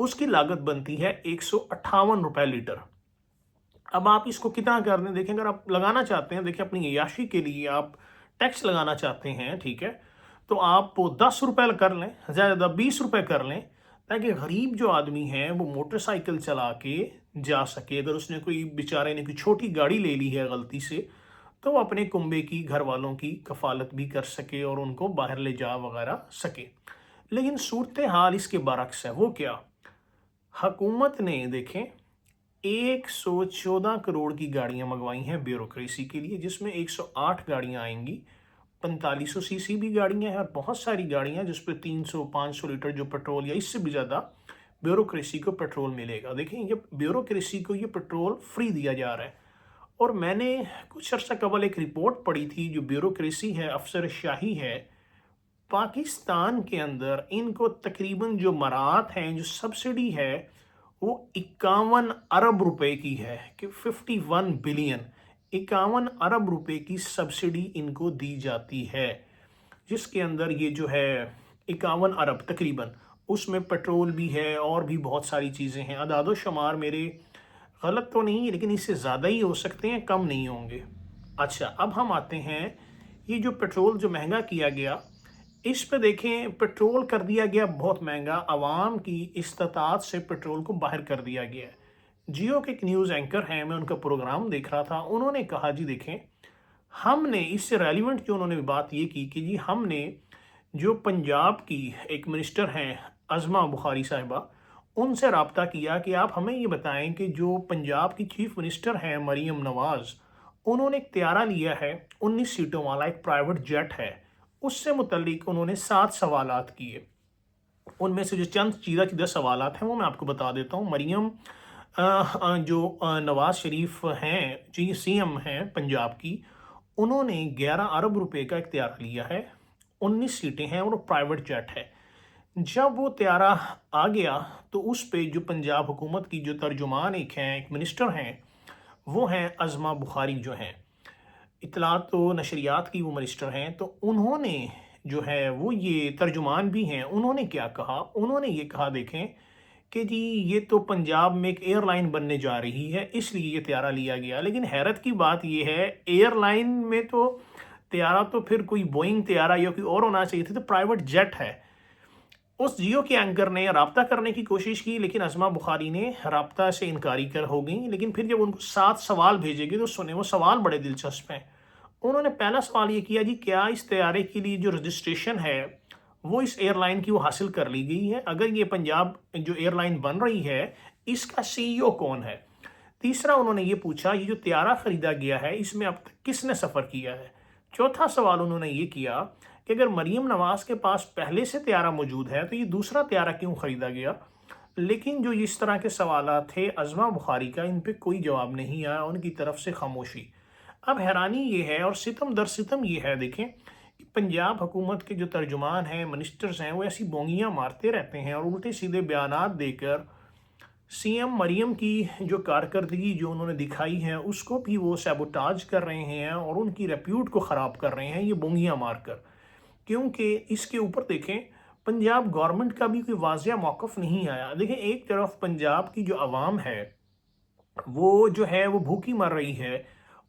اس کی لاگت بنتی ہے 158 روپے لیٹر۔ اب آپ اس کو کتنا کر دیں، دیکھیں اگر آپ لگانا چاہتے ہیں، دیکھیں اپنی عیاشی کے لیے آپ ٹیکس لگانا چاہتے ہیں، ٹھیک ہے، تو آپ 10 روپے کر لیں، زیادہ 20 روپے کر لیں، تاکہ غریب جو آدمی ہے وہ موٹر سائیکل چلا کے جا سکے۔ اگر اس نے کوئی بیچارے نے کوئی چھوٹی گاڑی لے لی ہے غلطی سے، تو وہ اپنے کنبے کی، گھر والوں کی کفالت بھی کر سکے اور ان کو باہر لے جا وغیرہ سکے۔ لیکن صورتحال اس کے برعکس ہے۔ وہ کیا؟ حکومت نے دیکھیں 114 کروڑ کی گاڑیاں منگوائی ہیں بیوروکریسی کے لیے، جس میں 108 گاڑیاں آئیں گی، 4500 سی سی بھی گاڑیاں ہیں، اور بہت ساری گاڑیاں جس پہ 300-500 لیٹر جو پیٹرول یا اس سے بھی زیادہ بیوروکریسی کو پیٹرول ملے گا۔ دیکھیں یہ بیوروکریسی کو یہ پیٹرول فری دیا جا رہا ہے۔ اور میں نے کچھ عرصہ قبل ایک رپورٹ پڑھی تھی، جو بیوروکریسی ہے، افسر شاہی ہے، پاکستان کے اندر ان کو تقریباً جو مراعات ہیں، جو سبسڈی ہے، وہ 51 ارب روپے کی ہے، کہ 51 بلین، 51 ارب روپے کی سبسڈی ان کو دی جاتی ہے، جس کے اندر یہ جو ہے 51 ارب تقریباً، اس میں پیٹرول بھی ہے اور بھی بہت ساری چیزیں ہیں۔ اعداد و شمار میرے غلط تو نہیں، لیکن اس سے زیادہ ہی ہو سکتے ہیں، کم نہیں ہوں گے۔ اچھا، اب ہم آتے ہیں، یہ جو پیٹرول جو مہنگا کیا گیا، اس پہ دیکھیں پیٹرول کر دیا گیا بہت مہنگا، عوام کی استطاعت سے پیٹرول کو باہر کر دیا گیا ہے۔ جیو کے ایک نیوز اینکر ہیں، میں ان کا پروگرام دیکھ رہا تھا، انہوں نے کہا جی دیکھیں، ہم نے اس سے ریلیونٹ جو انہوں نے بات یہ کی کہ جی ہم نے جو پنجاب کی ایک منسٹر ہیں عظمہ بخاری صاحبہ، ان سے رابطہ کیا کہ آپ ہمیں یہ بتائیں کہ جو پنجاب کی چیف منسٹر ہیں مریم نواز، انہوں نے ایک طیارہ لیا ہے 19 سیٹوں والا، ایک پرائیویٹ جیٹ ہے، اس سے متعلق انہوں نے 7 سوالات کیے۔ ان میں سے جو چند چیدہ سوالات ہیں وہ میں آپ کو بتا دیتا ہوں۔ مریم جو نواز شریف ہیں، جی سی ایم ہیں پنجاب کی، انہوں نے 11 ارب روپے کا ایک طیارہ لیا ہے، 19 سیٹیں ہیں اور پرائیویٹ جیٹ ہے۔ جب وہ طیارہ آ گیا تو اس پہ جو پنجاب حکومت کی جو ترجمان ایک منسٹر ہیں، وہ ہیں عظمہ بخاری جو ہیں، اطلاعات و نشریات کی وہ منسٹر ہیں، تو انہوں نے جو ہے وہ یہ ترجمان بھی ہیں، انہوں نے کیا کہا؟ انہوں نے یہ کہا دیکھیں کہ جی یہ تو پنجاب میں ایک ایئر لائن بننے جا رہی ہے، اس لیے یہ طیارہ لیا گیا۔ لیکن حیرت کی بات یہ ہے، ایئر لائن میں تو طیارہ تو پھر کوئی بوئنگ طیارہ یا کوئی اور ہونا چاہیے تھا، تو پرائیویٹ جیٹ ہے۔ اس جیو کے اینکر نے رابطہ کرنے کی کوشش کی، لیکن عظمہ بخاری نے رابطہ سے انکاری ہو گئی۔ لیکن پھر جب ان کو 7 سوال بھیجے گئے تو سنے وہ سوال بڑے دلچسپ ہیں۔ انہوں نے پہلا سوال یہ کیا جی کیا اس طیارے کے لیے جو رجسٹریشن ہے وہ اس ایئر لائن کی وہ حاصل کر لی گئی ہے؟ اگر یہ پنجاب جو ایئر لائن بن رہی ہے، اس کا سی ای او کون ہے؟ تیسرا انہوں نے یہ پوچھا یہ جو طیارہ خریدا گیا ہے، اس میں اب تک کس نے سفر کیا ہے؟ چوتھا سوال انہوں نے یہ کیا کہ اگر مریم نواز کے پاس پہلے سے طیارہ موجود ہے تو یہ دوسرا طیارہ کیوں خریدا گیا؟ لیکن جو اس طرح کے سوالات تھے عظمہ بخاری کا، ان پہ کوئی جواب نہیں آیا، ان کی طرف سے خاموشی۔ اب حیرانی یہ ہے اور ستم در ستم یہ ہے، دیکھیں کہ پنجاب حکومت کے جو ترجمان ہیں، منسٹرز ہیں، وہ ایسی بونگیاں مارتے رہتے ہیں اور الٹے سیدھے بیانات دے کر سی ایم مریم کی جو کارکردگی جو انہوں نے دکھائی ہے اس کو بھی وہ سیبوٹاج کر رہے ہیں اور ان کی ریپیوٹ کو خراب کر رہے ہیں، یہ بونگیاں مار کر۔ کیونکہ اس کے اوپر دیکھیں پنجاب گورنمنٹ کا بھی کوئی واضح موقف نہیں آیا۔ دیکھیں ایک طرف پنجاب کی جو عوام ہے وہ جو ہے وہ بھوکی مر رہی ہے،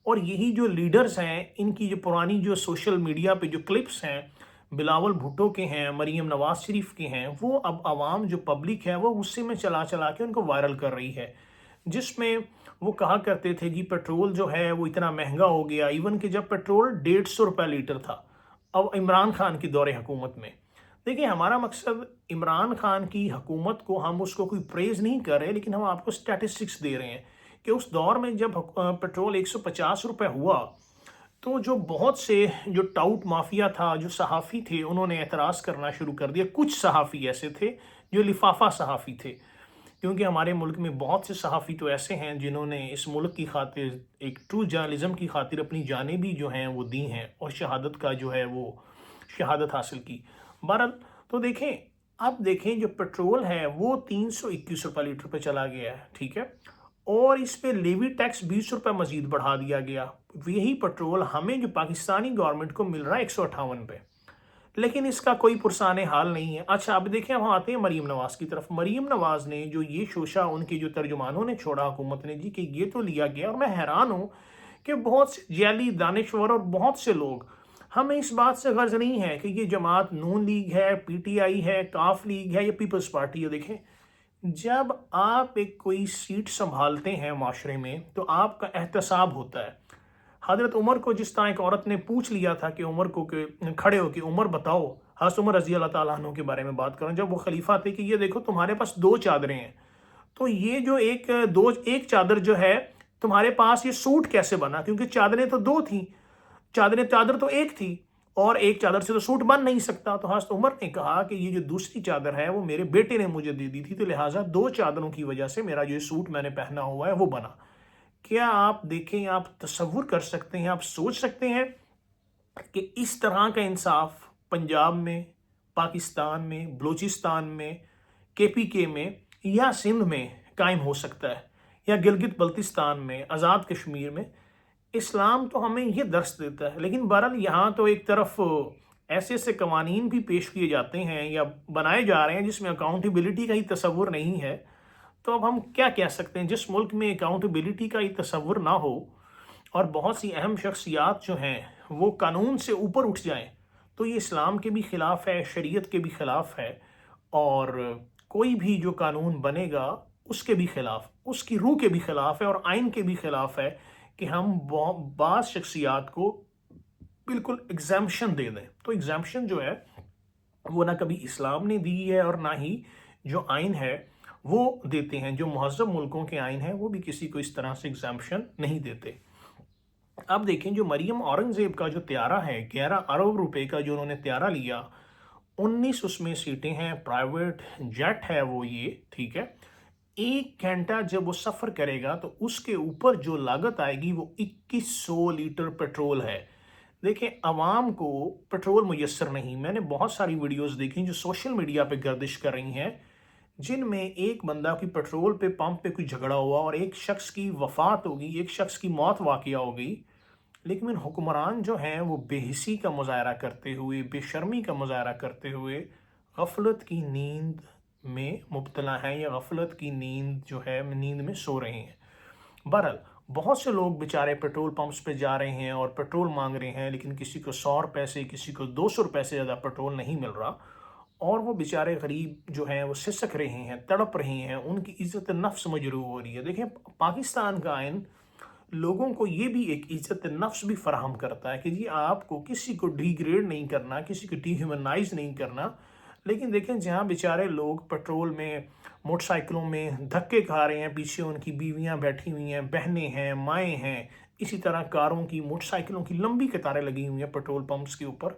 اور یہی جو لیڈرز ہیں، ان کی جو پرانی جو سوشل میڈیا پہ جو کلپس ہیں، بلاول بھٹو کے ہیں، مریم نواز شریف کے ہیں، وہ اب عوام جو پبلک ہے وہ غصے میں چلا چلا کے ان کو وائرل کر رہی ہے، جس میں وہ کہا کرتے تھے جی پیٹرول جو ہے وہ اتنا مہنگا ہو گیا، ایون کہ جب پیٹرول 150 روپے لیٹر تھا اب عمران خان کی دور حکومت میں۔ دیکھیں ہمارا مقصد عمران خان کی حکومت کو، ہم اس کو کوئی پریز نہیں کر رہے، لیکن ہم آپ کو سٹیٹسٹکس دے رہے ہیں کہ اس دور میں جب پیٹرول 150 روپے ہوا تو جو بہت سے جو ٹاؤٹ مافیا تھا، جو صحافی تھے، انہوں نے اعتراض کرنا شروع کر دیا۔ کچھ صحافی ایسے تھے جو لفافہ صحافی تھے، کیونکہ ہمارے ملک میں بہت سے صحافی تو ایسے ہیں جنہوں نے اس ملک کی خاطر، ایک ٹرو جرنلزم کی خاطر اپنی جانیں بھی جو ہیں وہ دی ہیں اور شہادت کا جو ہے وہ شہادت حاصل کی۔ بہرحال تو دیکھیں، اب دیکھیں جو پیٹرول ہے وہ 321 روپے لیٹر پہ چلا گیا ہے، ٹھیک ہے، اور اس پہ لیوی ٹیکس 20 روپے مزید بڑھا دیا گیا۔ یہی پیٹرول ہمیں جو پاکستانی گورنمنٹ کو مل رہا ہے 158 پہ۔ لیکن اس کا کوئی پرسان حال نہیں ہے۔ اچھا اب دیکھیں ہم آتے ہیں مریم نواز کی طرف۔ مریم نواز نے جو یہ شوشہ ان کی جو ترجمانوں نے چھوڑا حکومت نے، جی کہ یہ تو لیا گیا، اور میں حیران ہوں کہ بہت سے جعلی دانشور اور بہت سے لوگ، ہمیں اس بات سے غرض نہیں ہے کہ یہ جماعت نون لیگ ہے، پی ٹی آئی ہے، کاف لیگ ہے یا پیپلز پارٹی ہے۔ دیکھیں جب آپ ایک کوئی سیٹ سنبھالتے ہیں معاشرے میں تو آپ کا احتساب ہوتا ہے۔ حضرت عمر کو جس طرح ایک عورت نے پوچھ لیا تھا کہ عمر کو کہ کھڑے ہو کہ عمر بتاؤ، حضرت عمر رضی اللہ تعالیٰ عنہ کے بارے میں بات کریں جب وہ خلیفہ تھے، کہ یہ دیکھو تمہارے پاس دو چادریں ہیں، تو یہ جو ایک چادر جو ہے تمہارے پاس، یہ سوٹ کیسے بنا؟ کیونکہ چادریں تو دو تھیں، چادر تو ایک تھی، اور ایک چادر سے تو سوٹ بن نہیں سکتا۔ تو حضرت عمر نے کہا کہ یہ جو دوسری چادر ہے وہ میرے بیٹے نے مجھے دے دی تھی، تو لہٰذا دو چادروں کی وجہ سے میرا جو سوٹ میں نے پہنا ہوا ہے وہ بنا۔ کیا آپ دیکھیں، آپ تصور کر سکتے ہیں، آپ سوچ سکتے ہیں کہ اس طرح کا انصاف پنجاب میں، پاکستان میں، بلوچستان میں، کے پی کے میں یا سندھ میں قائم ہو سکتا ہے، یا گلگت بلتستان میں، آزاد کشمیر میں؟ اسلام تو ہمیں یہ درس دیتا ہے، لیکن بہرحال یہاں تو ایک طرف ایسے ایسے قوانین بھی پیش کیے جاتے ہیں یا بنائے جا رہے ہیں جس میں اکاؤنٹیبلٹی کا ہی تصور نہیں ہے۔ تو اب ہم کیا کہہ سکتے ہیں؟ جس ملک میں اکاؤنٹیبلٹی کا ہی تصور نہ ہو اور بہت سی اہم شخصیات جو ہیں وہ قانون سے اوپر اٹھ جائیں، تو یہ اسلام کے بھی خلاف ہے، شریعت کے بھی خلاف ہے، اور کوئی بھی جو قانون بنے گا اس کے بھی خلاف، اس کی روح کے بھی خلاف ہے اور آئین کے بھی خلاف ہے کہ ہم بعض شخصیات کو بالکل ایگزامپشن دے دیں۔ تو ایگزامپشن جو ہے وہ نہ کبھی اسلام نے دی ہے اور نہ ہی جو آئین ہے وہ دیتے ہیں۔ جو مہذب ملکوں کے آئین ہیں وہ بھی کسی کو اس طرح سے ایگزامپشن نہیں دیتے۔ اب دیکھیں جو مریم اورنگزیب کا جو طیارہ ہے، 11 ارب روپے کا جو انہوں نے طیارہ لیا، 19 اس میں سیٹیں ہیں، پرائیویٹ جیٹ ہے وہ، یہ ٹھیک ہے، 1 گھنٹہ جب وہ سفر کرے گا تو اس کے اوپر جو لاگت آئے گی وہ 2100 لیٹر پیٹرول ہے۔ دیکھیں عوام کو پیٹرول میسر نہیں۔ میں نے بہت ساری ویڈیوز دیکھی جو سوشل میڈیا پہ گردش کر رہی ہیں، جن میں ایک بندہ کی پیٹرول پہ پمپ پہ کوئی جھگڑا ہوا اور ایک شخص کی وفات ہوگی، ایک شخص کی موت واقعہ ہوگی، لیکن حکمران جو ہیں وہ بے حسی کا مظاہرہ کرتے ہوئے، بے شرمی کا مظاہرہ کرتے ہوئے غفلت کی نیند میں مبتلا ہیں، یا غفلت کی نیند جو ہے نیند میں سو رہے ہیں۔ بہرحال بہت سے لوگ بیچارے پیٹرول پمپس پہ جا رہے ہیں اور پیٹرول مانگ رہے ہیں، لیکن کسی کو 100 روپے سے، کسی کو 200 روپے سے زیادہ پیٹرول نہیں مل رہا، اور وہ بیچارے غریب جو ہیں وہ سسک رہے ہیں، تڑپ رہے ہیں، ان کی عزت نفس مجروح ہو رہی ہے۔ دیکھیں پاکستان کا آئین لوگوں کو یہ بھی ایک عزت نفس بھی فراہم کرتا ہے کہ جی آپ کو کسی کو ڈی گریڈ نہیں کرنا، کسی کو ڈی ہیومنائز نہیں کرنا، لیکن دیکھیں جہاں بیچارے لوگ پیٹرول میں، موٹر سائیکلوں میں دھکے کھا رہے ہیں، پیچھے ان کی بیویاں بیٹھی ہوئی ہیں، بہنیں ہیں، مائیں ہیں، اسی طرح کاروں کی، موٹر سائیکلوں کی لمبی قطاریں لگی ہوئی ہیں پیٹرول پمپس کے اوپر۔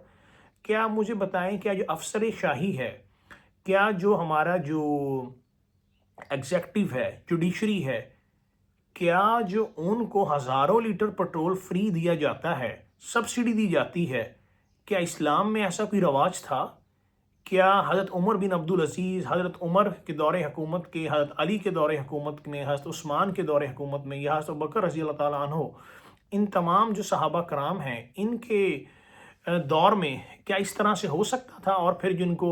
کیا مجھے بتائیں، کیا جو افسر شاہی ہے، کیا جو ہمارا جو ایگزیکٹو ہے، جوڈیشری ہے، کیا جو ان کو ہزاروں لیٹر پیٹرول فری دیا جاتا ہے، سبسڈی دی جاتی ہے، کیا اسلام میں ایسا کوئی رواج تھا؟ کیا حضرت عمر بن عبدالعزیز، حضرت عمر کے دور حکومت کے، حضرت علی کے دور حکومت میں، حضرت عثمان کے دور حکومت میں، یا حضرت ابوبکر رضی اللہ تعالیٰ عنہ، ان تمام جو صحابہ کرام ہیں ان کے دور میں کیا اس طرح سے ہو سکتا تھا؟ اور پھر جن کو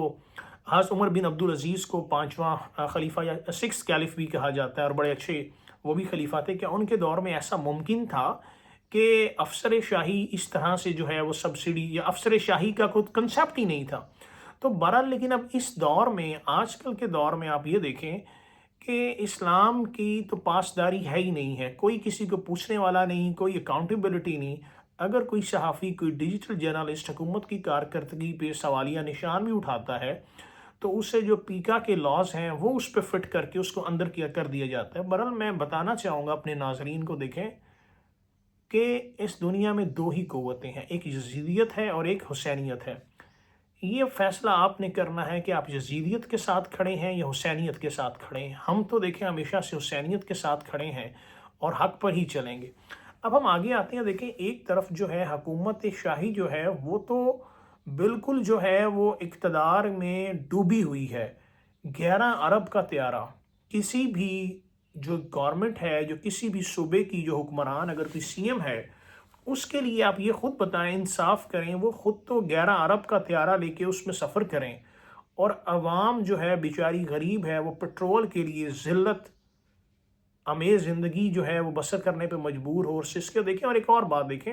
حضرت عمر بن عبدالعزیز کو 5واں خلیفہ یا 6 کیلف بھی کہا جاتا ہے، اور بڑے اچھے وہ بھی خلیفہ تھے، کیا ان کے دور میں ایسا ممکن تھا کہ افسر شاہی اس طرح سے جو ہے وہ سبسڈی، یا افسر شاہی کا کوئی کنسیپٹ ہی نہیں تھا؟ تو بہرحال لیکن اب اس دور میں، آج کل کے دور میں آپ یہ دیکھیں کہ اسلام کی تو پاسداری ہے ہی نہیں ہے، کوئی کسی کو پوچھنے والا نہیں، کوئی اکاؤنٹیبلٹی نہیں۔ اگر کوئی صحافی، کوئی ڈیجیٹل جرنلسٹ حکومت کی کارکردگی پہ سوالیہ نشان بھی اٹھاتا ہے تو اسے جو پیکا کے لاز ہیں وہ اس پہ فٹ کر کے اس کو اندر کر دیا جاتا ہے۔ بہرحال میں بتانا چاہوں گا اپنے ناظرین کو، دیکھیں کہ اس دنیا میں دو ہی قوتیں ہیں، ایک یزیدیت ہے اور ایک حسینیت ہے۔ یہ فیصلہ آپ نے کرنا ہے کہ آپ یزیدیت کے ساتھ کھڑے ہیں یا حسینیت کے ساتھ کھڑے ہیں۔ ہم تو دیکھیں ہمیشہ سے حسینیت کے ساتھ کھڑے ہیں اور حق پر ہی چلیں گے۔ اب ہم آگے آتے ہیں، دیکھیں ایک طرف جو ہے حکومت شاہی جو ہے وہ تو بالکل جو ہے وہ اقتدار میں ڈوبی ہوئی ہے۔ 11 ارب کا طیارہ، کسی بھی جو گورنمنٹ ہے، جو کسی بھی صوبے کی جو حکمران، اگر کوئی سی ایم ہے، اس کے لیے آپ یہ خود بتائیں، انصاف کریں، وہ خود تو 11 ارب کا طیارہ لے کے اس میں سفر کریں، اور عوام جو ہے بیچاری غریب ہے، وہ پیٹرول کے لیے ذلت امیز زندگی جو ہے وہ بسر کرنے پہ مجبور ہو۔ اور اس کے دیکھیں، اور ایک اور بات دیکھیں،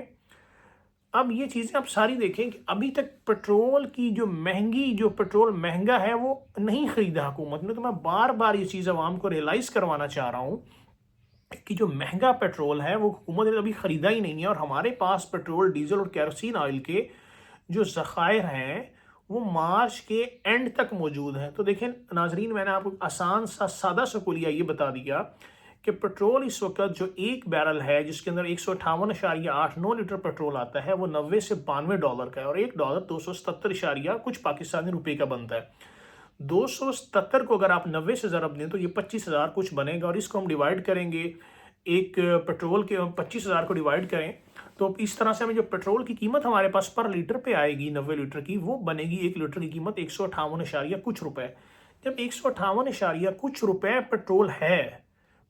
اب یہ چیزیں آپ ساری دیکھیں کہ ابھی تک پیٹرول کی جو پیٹرول مہنگا ہے وہ نہیں خریدا حکومت نے۔ تو میں بار بار یہ چیز عوام کو ریئلائز کروانا چاہ رہا ہوں کہ جو مہنگا پیٹرول ہے وہ حکومت نے ابھی خریدا ہی نہیں ہے، اور ہمارے پاس پیٹرول، ڈیزل اور کیروسین آئل کے جو ذخائر ہیں وہ مارچ کے اینڈ تک موجود ہیں۔ تو دیکھیں ناظرین، میں نے آپ کو آسان سا سادہ سا کلیہ یہ بتا دیا کہ پیٹرول اس وقت جو ایک بیرل ہے جس کے اندر 158.89 لیٹر پیٹرول آتا ہے، وہ 90 سے $92 کا ہے، اور ایک ڈالر 277 کچھ پاکستانی روپے کا بنتا ہے۔ 277 کو اگر آپ 90 سے ضرب دیں تو یہ 25,000 کچھ بنے گا، اور اس کو ہم ڈیوائڈ کریں گے، ایک پیٹرول کے 25,000 کو ڈیوائڈ کریں تو اس طرح سے ہمیں جو پیٹرول کی قیمت ہمارے پاس پر لیٹر پہ آئے گی 90 لیٹر کی، وہ بنے گی ایک لیٹر کی قیمت 158 کچھ روپے۔ جب 158 کچھ روپے پیٹرول ہے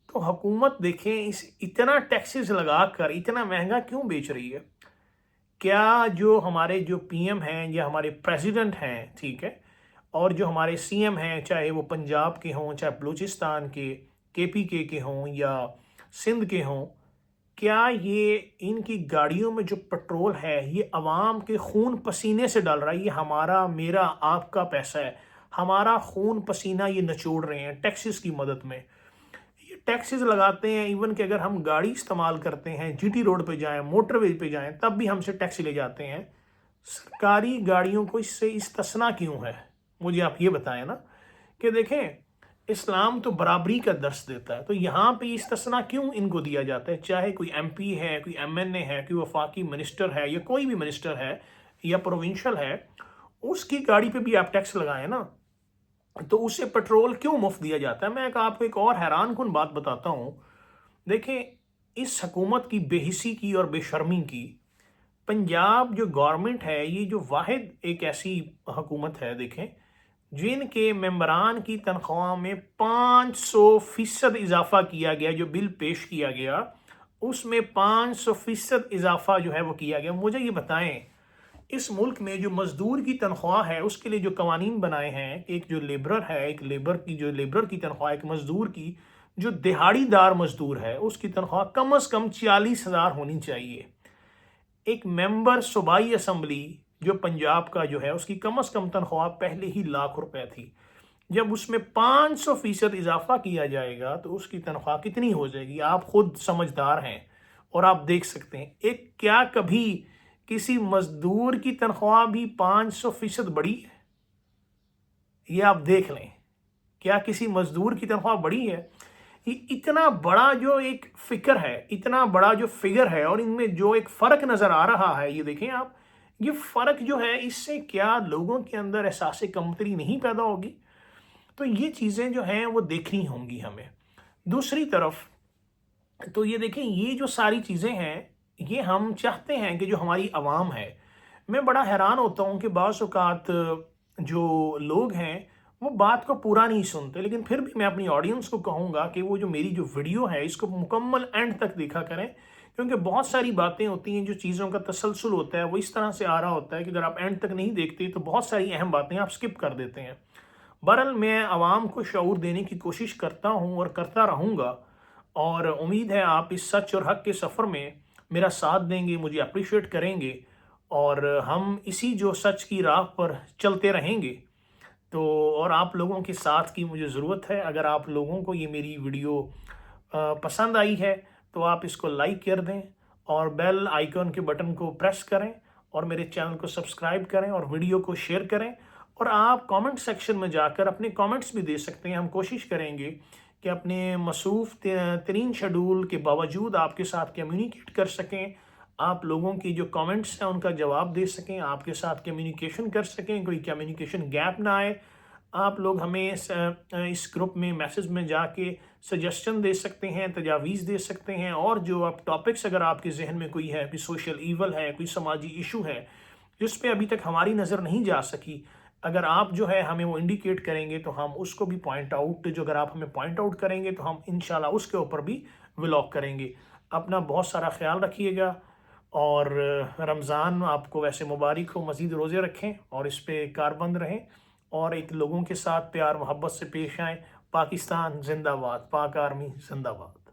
تو حکومت دیکھیں اتنا ٹیکسز لگا کر اتنا مہنگا کیوں بیچ رہی ہے؟ کیا جو ہمارے جو پی ایم ہیں یا ہمارے پریزیڈنٹ ہیں، ٹھیک ہے، اور جو ہمارے سی ایم ہیں، چاہے وہ پنجاب کے ہوں، چاہے بلوچستان کے پی کے ہوں یا سندھ کے ہوں، کیا یہ ان کی گاڑیوں میں جو پیٹرول ہے یہ عوام کے خون پسینے سے ڈال رہا ہے؟ یہ ہمارا، میرا، آپ کا پیسہ ہے، ہمارا خون پسینہ یہ نچوڑ رہے ہیں ٹیکسز کی مدد میں۔ یہ ٹیکسز لگاتے ہیں، ایون کہ اگر ہم گاڑی استعمال کرتے ہیں، جی ٹی روڈ پہ جائیں، موٹر وے پہ جائیں، تب بھی ہم سے ٹیکس لے جاتے ہیں۔ سرکاری گاڑیوں کو اس سے استثناء کیوں ہے؟ مجھے آپ یہ بتائیں نا، کہ دیکھیں اسلام تو برابری کا درس دیتا ہے، تو یہاں پہ استثناء کیوں ان کو دیا جاتا ہے؟ چاہے کوئی ایم پی ہے، کوئی ایم این اے ہے، کوئی وفاقی منسٹر ہے، یا کوئی بھی منسٹر ہے یا پروونشل ہے، اس کی گاڑی پہ بھی آپ ٹیکس لگائیں نا، تو اسے پیٹرول کیوں مفت دیا جاتا ہے؟ میں آپ کو ایک اور حیران کن بات بتاتا ہوں۔ دیکھیں اس حکومت کی بے حسی کی اور بے شرمی کی، پنجاب جو گورنمنٹ ہے یہ جو واحد ایک ایسی حکومت ہے دیکھیں جن کے ممبران کی تنخواہ میں 500% اضافہ کیا گیا، جو بل پیش کیا گیا اس میں 500% اضافہ جو ہے وہ کیا گیا۔ مجھے یہ بتائیں اس ملک میں جو مزدور کی تنخواہ ہے اس کے لیے جو قوانین بنائے ہیں کہ ایک جو لیبرر ہے، ایک لیبرر کی تنخواہ، ایک مزدور کی جو دہاڑی دار مزدور ہے اس کی تنخواہ کم از کم 40,000 ہونی چاہیے۔ ایک ممبر صوبائی اسمبلی جو پنجاب کا جو ہے اس کی کم از کم تنخواہ پہلے ہی ₹1,00,000 تھی، جب اس میں 500% اضافہ کیا جائے گا تو اس کی تنخواہ کتنی ہو جائے گی؟ آپ خود سمجھدار ہیں اور آپ دیکھ سکتے ہیں۔ کیا کبھی کسی مزدور کی تنخواہ بھی 500% بڑھی ہے؟ یہ آپ دیکھ لیں، کیا کسی مزدور کی تنخواہ بڑھی ہے؟ یہ اتنا بڑا جو ایک فکر ہے، اتنا بڑا جو فگر ہے، اور ان میں جو ایک فرق نظر آ رہا ہے، یہ دیکھیں آپ، یہ فرق جو ہے اس سے کیا لوگوں کے اندر احساس کمتری نہیں پیدا ہوگی؟ تو یہ چیزیں جو ہیں وہ دیکھنی ہوں گی ہمیں۔ دوسری طرف تو یہ دیکھیں یہ جو ساری چیزیں ہیں یہ ہم چاہتے ہیں کہ جو ہماری عوام ہے، میں بڑا حیران ہوتا ہوں کہ بعض اوقات جو لوگ ہیں وہ بات کو پورا نہیں سنتے، لیکن پھر بھی میں اپنی آڈینس کو کہوں گا کہ وہ جو میری جو ویڈیو ہے اس کو مکمل اینڈ تک دیکھا کریں، کیونکہ بہت ساری باتیں ہوتی ہیں، جو چیزوں کا تسلسل ہوتا ہے وہ اس طرح سے آ رہا ہوتا ہے کہ اگر آپ اینڈ تک نہیں دیکھتے تو بہت ساری اہم باتیں آپ سکپ کر دیتے ہیں۔ بہرحال میں عوام کو شعور دینے کی کوشش کرتا ہوں اور کرتا رہوں گا، اور امید ہے آپ اس سچ اور حق کے سفر میں میرا ساتھ دیں گے، مجھے اپریشیٹ کریں گے، اور ہم اسی جو سچ کی راہ پر چلتے رہیں گے۔ تو اور آپ لوگوں کے ساتھ کی مجھے ضرورت ہے۔ اگر آپ لوگوں کو یہ میری ویڈیو پسند آئی ہے تو آپ اس کو لائک کر دیں، اور بیل آئیکن کے بٹن کو پریس کریں، اور میرے چینل کو سبسکرائب کریں، اور ویڈیو کو شیئر کریں، اور آپ کامنٹ سیکشن میں جا کر اپنے کامنٹس بھی دے سکتے ہیں۔ ہم کوشش کریں گے کہ اپنے مصروف ترین شیڈول کے باوجود آپ کے ساتھ کمیونیکیٹ کر سکیں، آپ لوگوں کی جو کامنٹس ہیں ان کا جواب دے سکیں، آپ کے ساتھ کمیونیکیشن کر سکیں، کوئی کمیونیکیشن گیپ نہ آئے۔ آپ لوگ ہمیں اس گروپ میں میسج میں جا کے سجیشن دے سکتے ہیں، تجاویز دے سکتے ہیں، اور جو آپ ٹاپکس اگر آپ کے ذہن میں کوئی ہے، کوئی سوشل ایول ہے، کوئی سماجی ایشو ہے جس پہ ابھی تک ہماری نظر نہیں جا سکی، اگر آپ جو ہے ہمیں وہ انڈیکیٹ کریں گے تو ہم اس کو بھی پوائنٹ آؤٹ، جو اگر آپ ہمیں پوائنٹ آؤٹ کریں گے تو ہم انشاءاللہ اس کے اوپر بھی ولاگ کریں گے۔ اپنا بہت سارا خیال رکھیے گا، اور رمضان آپ کو ویسے مبارک ہو، مزید روزے رکھیں اور اس پہ کاربند رہیں اور ایک لوگوں کے ساتھ پیار محبت سے پیش آئیں۔ پاکستان زندہ باد، پاک آرمی زندہ باد۔